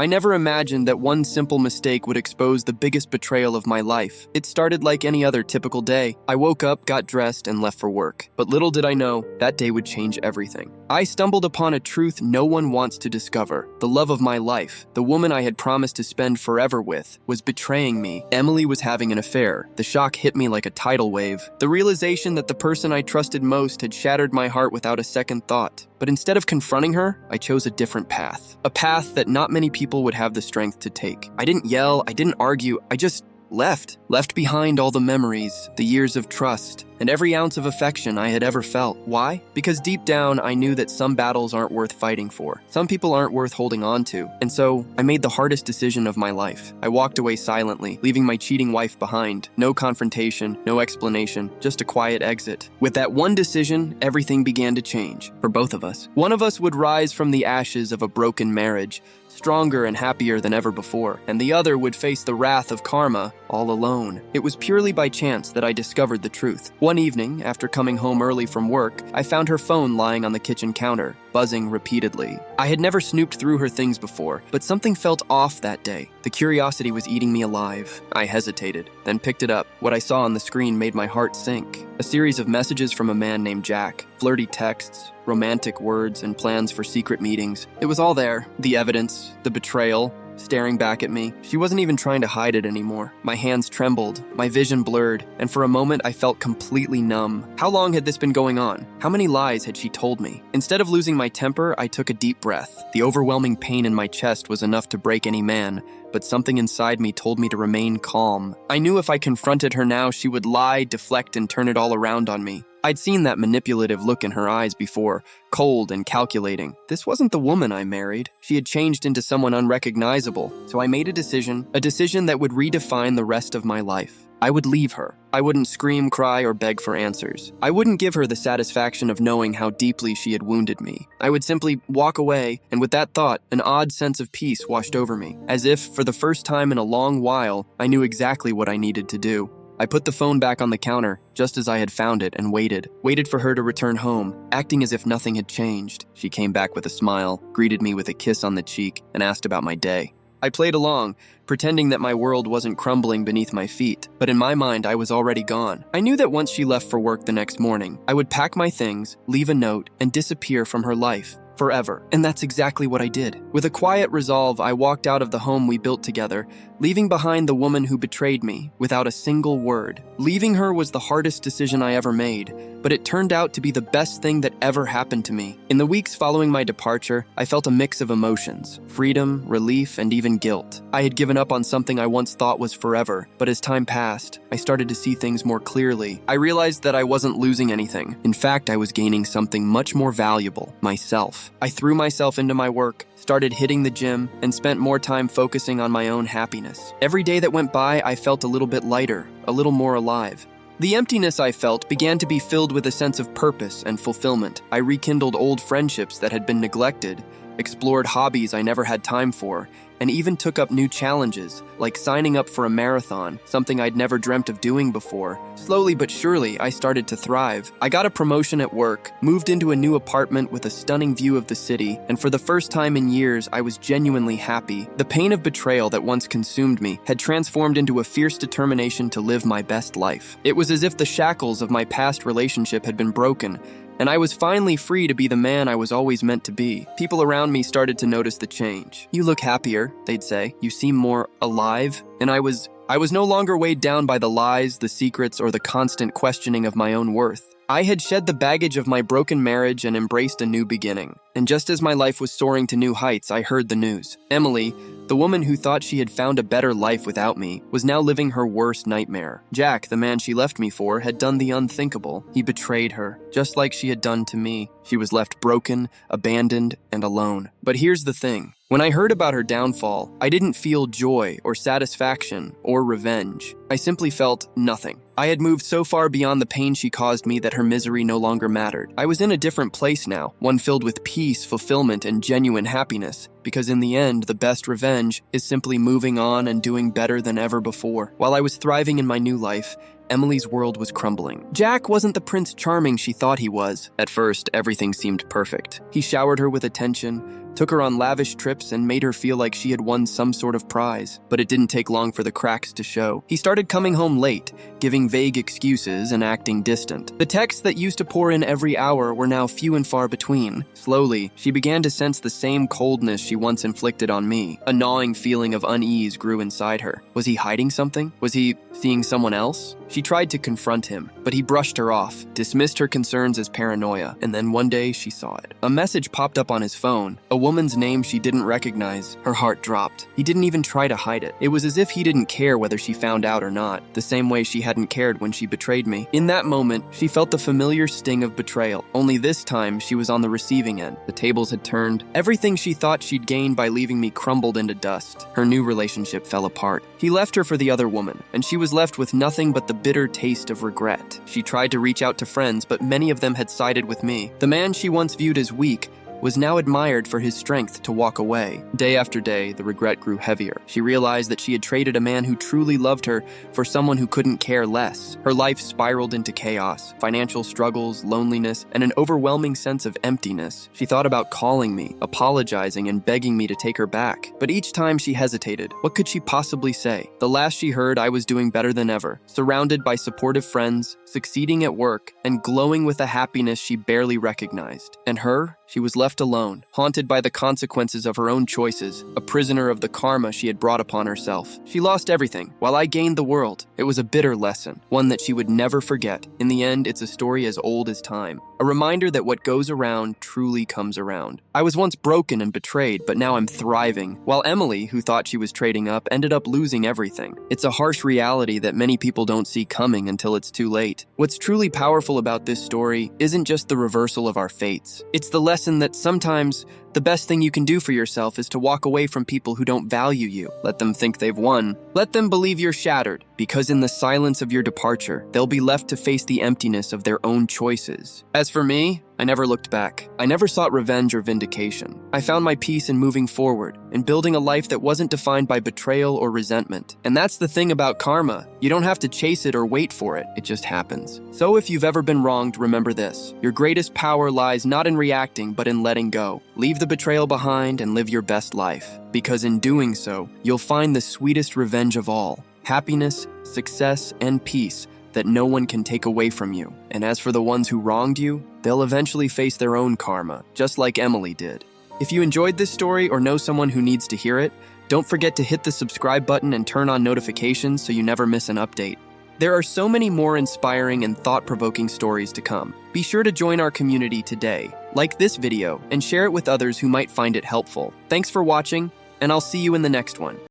I never imagined that one simple mistake would expose the biggest betrayal of my life. It started like any other typical day. I woke up, got dressed, and left for work. But little did I know, that day would change everything. I stumbled upon a truth no one wants to discover. The love of my life, the woman I had promised to spend forever with, was betraying me. Emily was having an affair. The shock hit me like a tidal wave. The realization that the person I trusted most had shattered my heart without a second thought. But instead of confronting her, I chose a different path. A path that not many people would have the strength to take. I didn't yell, I didn't argue, I just left behind all the memories, the years of trust, and every ounce of affection I had ever felt. Why? Because deep down, I knew that some battles aren't worth fighting for. Some people aren't worth holding on to. And so, I made the hardest decision of my life. I walked away silently, leaving my cheating wife behind. No confrontation, no explanation, just a quiet exit. With that one decision, everything began to change, for both of us. One of us would rise from the ashes of a broken marriage, stronger and happier than ever before, and the other would face the wrath of karma all alone. It was purely by chance that I discovered the truth. One evening, after coming home early from work, I found her phone lying on the kitchen counter, buzzing repeatedly. I had never snooped through her things before, but something felt off that day. The curiosity was eating me alive. I hesitated, then picked it up. What I saw on the screen made my heart sink. A series of messages from a man named Jack, flirty texts, romantic words, and plans for secret meetings. It was all there. The evidence, the betrayal, staring back at me. She wasn't even trying to hide it anymore. My hands trembled, my vision blurred, and for a moment I felt completely numb. How long had this been going on? How many lies had she told me? Instead of losing my temper, I took a deep breath. The overwhelming pain in my chest was enough to break any man, but something inside me told me to remain calm. I knew if I confronted her now, she would lie, deflect, and turn it all around on me. I'd seen that manipulative look in her eyes before, cold and calculating. This wasn't the woman I married. She had changed into someone unrecognizable. So I made a decision that would redefine the rest of my life. I would leave her. I wouldn't scream, cry, or beg for answers. I wouldn't give her the satisfaction of knowing how deeply she had wounded me. I would simply walk away, and with that thought, an odd sense of peace washed over me. As if, for the first time in a long while, I knew exactly what I needed to do. I put the phone back on the counter, just as I had found it, and waited for her to return home, acting as if nothing had changed. She came back with a smile, greeted me with a kiss on the cheek, and asked about my day. I played along, pretending that my world wasn't crumbling beneath my feet, but in my mind, I was already gone. I knew that once she left for work the next morning, I would pack my things, leave a note, and disappear from her life. Forever. And that's exactly what I did. With a quiet resolve, I walked out of the home we built together, leaving behind the woman who betrayed me without a single word. Leaving her was the hardest decision I ever made, but it turned out to be the best thing that ever happened to me. In the weeks following my departure, I felt a mix of emotions: freedom, relief, and even guilt. I had given up on something I once thought was forever, but as time passed, I started to see things more clearly. I realized that I wasn't losing anything. In fact, I was gaining something much more valuable: myself. I threw myself into my work, started hitting the gym, and spent more time focusing on my own happiness. Every day that went by, I felt a little bit lighter, a little more alive. The emptiness I felt began to be filled with a sense of purpose and fulfillment. I rekindled old friendships that had been neglected, explored hobbies I never had time for, and even took up new challenges, like signing up for a marathon, something I'd never dreamt of doing before. Slowly but surely, I started to thrive. I got a promotion at work, moved into a new apartment with a stunning view of the city, and for the first time in years, I was genuinely happy. The pain of betrayal that once consumed me had transformed into a fierce determination to live my best life. It was as if the shackles of my past relationship had been broken, and I was finally free to be the man I was always meant to be. People around me started to notice the change. "You look happier," they'd say. "You seem more alive." And I was no longer weighed down by the lies, the secrets, or the constant questioning of my own worth. I had shed the baggage of my broken marriage and embraced a new beginning. And just as my life was soaring to new heights, I heard the news. Emily, the woman who thought she had found a better life without me, was now living her worst nightmare. Jack, the man she left me for, had done the unthinkable. He betrayed her, just like she had done to me. She was left broken, abandoned, and alone. But here's the thing. When I heard about her downfall, I didn't feel joy or satisfaction or revenge. I simply felt nothing. I had moved so far beyond the pain she caused me that her misery no longer mattered. I was in a different place now, one filled with peace, fulfillment, and genuine happiness. Because in the end, the best revenge is simply moving on and doing better than ever before. While I was thriving in my new life, Emily's world was crumbling. Jack wasn't the Prince Charming she thought he was. At first, everything seemed perfect. He showered her with attention, took her on lavish trips, and made her feel like she had won some sort of prize. But it didn't take long for the cracks to show. He started coming home late, giving vague excuses and acting distant. The texts that used to pour in every hour were now few and far between. Slowly, she began to sense the same coldness she once inflicted on me. A gnawing feeling of unease grew inside her. Was he hiding something? Was he seeing someone else? She tried to confront him, but he brushed her off, dismissed her concerns as paranoia, and then one day she saw it. A message popped up on his phone, a woman's name she didn't recognize. Her heart dropped. He didn't even try to hide it. It was as if he didn't care whether she found out or not, the same way she hadn't cared when she betrayed me. In that moment, she felt the familiar sting of betrayal, only this time she was on the receiving end. The tables had turned. Everything she thought she'd gained by leaving me crumbled into dust. Her new relationship fell apart. He left her for the other woman, and she was left with nothing but the bitter taste of regret. She tried to reach out to friends, but many of them had sided with me. The man she once viewed as weak was now admired for his strength to walk away. Day after day, the regret grew heavier. She realized that she had traded a man who truly loved her for someone who couldn't care less. Her life spiraled into chaos, financial struggles, loneliness, and an overwhelming sense of emptiness. She thought about calling me, apologizing, and begging me to take her back. But each time she hesitated. What could she possibly say? The last she heard, I was doing better than ever, surrounded by supportive friends, succeeding at work, and glowing with a happiness she barely recognized. And her? She was left alone, haunted by the consequences of her own choices, a prisoner of the karma she had brought upon herself. She lost everything, while I gained the world. It was a bitter lesson, one that she would never forget. In the end, it's a story as old as time, a reminder that what goes around truly comes around. I was once broken and betrayed, but now I'm thriving, while Emily, who thought she was trading up, ended up losing everything. It's a harsh reality that many people don't see coming until it's too late. What's truly powerful about this story isn't just the reversal of our fates. It's the lesson that sometimes the best thing you can do for yourself is to walk away from people who don't value you. Let them think they've won. Let them believe you're shattered, because in the silence of your departure, they'll be left to face the emptiness of their own choices. As for me, I never looked back. I never sought revenge or vindication. I found my peace in moving forward and building a life that wasn't defined by betrayal or resentment. And that's the thing about karma. You don't have to chase it or wait for it. It just happens. So if you've ever been wronged, remember this. Your greatest power lies not in reacting, but in letting go. Leave the betrayal behind and live your best life. Because in doing so, you'll find the sweetest revenge of all. Happiness, success, and peace that no one can take away from you. And as for the ones who wronged you, they'll eventually face their own karma, just like Emily did. If you enjoyed this story or know someone who needs to hear it, don't forget to hit the subscribe button and turn on notifications so you never miss an update. There are so many more inspiring and thought-provoking stories to come. Be sure to join our community today, like this video, and share it with others who might find it helpful. Thanks for watching, and I'll see you in the next one.